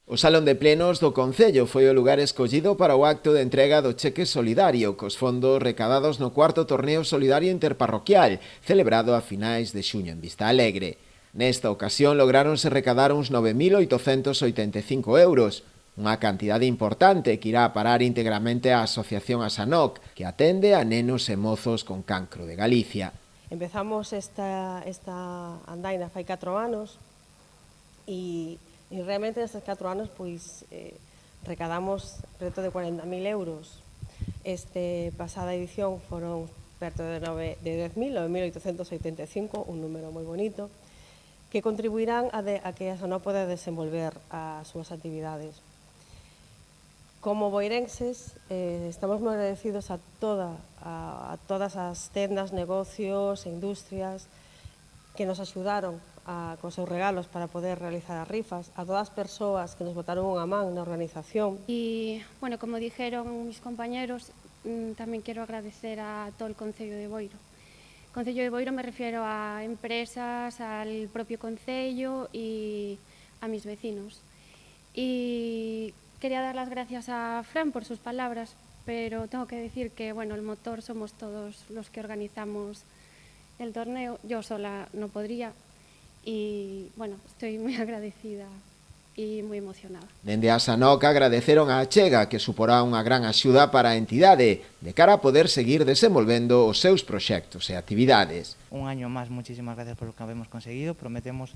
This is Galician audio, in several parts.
O Salón de Plenos do Concello foi o lugar escollido para o acto de entrega do cheque solidario cos fondos recadados no cuarto torneo solidario interparroquial, celebrado a finais de xuño en Vista Alegre. Nesta ocasión lograronse recadar uns 9.885 euros, unha cantidade importante que irá a parar íntegramente á Asociación Asanoc, que atende a nenos e mozos con cancro de Galicia. Empezamos esta andaina fai 4 anos e realmente nestes 4 anos recadamos preto de 40.000 euros. Pasada edición foron perto de 10.000, 9.885, un número moi bonito, que contribuirán a que a Asanoc poda desenvolver as súas actividades. Como boirenses, estamos moi agradecidos a todas as tendas, negocios e industrias que nos axudaron cos seus regalos para poder realizar as rifas, a todas as persoas que nos botaron unha man na organización. Y, bueno, como dijeron mis compañeros, también quiero agradecer a todo el Concello de Boiro. Concello de Boiro me refiero a empresas, al propio Concello y a mis vecinos. Y quería dar las gracias a Fran por sus palabras, pero tengo que decir que, bueno, el motor somos todos los que organizamos el torneo. Yo sola no podría y, bueno, estoy muy agradecida e moi emocionada. Dende a Asanoc agradeceron a achega que suporá unha gran axuda para a entidade de cara a poder seguir desenvolvendo os seus proxectos e actividades. Un año más, muchísimas gracias por lo que hemos conseguido. Prometemos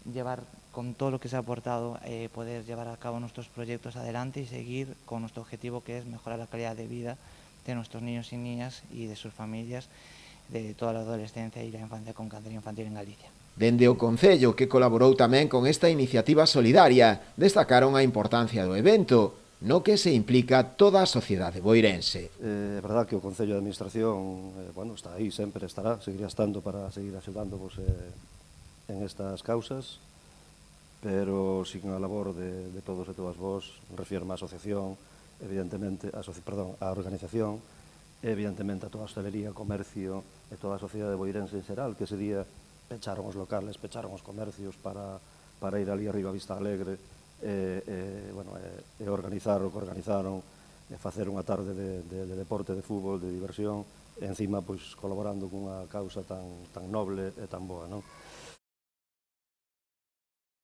llevar con todo lo que se ha aportado, poder llevar a cabo nuestros proyectos adelante y seguir con nuestro objetivo, que es mejorar la calidad de vida de nuestros niños y niñas y de sus familias, de toda la adolescencia y la infancia con cáncer infantil en Galicia. Dende o Concello, que colaborou tamén con esta iniciativa solidaria, destacaron a importancia do evento, no que se implica toda a sociedade boirense. É verdad que o Concello de Administración está aí, sempre estará, seguirá estando para seguir axudándonos en estas causas, pero sin a labor de todos e todas vós, refirma a asociación, evidentemente, a organización, evidentemente a toda a hostelería, comercio e toda a sociedade boirense en xeral, que ese día pecharon os locales, pecharon os comercios para ir ali arriba a Vista Alegre e organizar o que organizaron, e facer unha tarde de deporte, de fútbol, de diversión, e encima colaborando cunha causa tan noble e tan boa, non?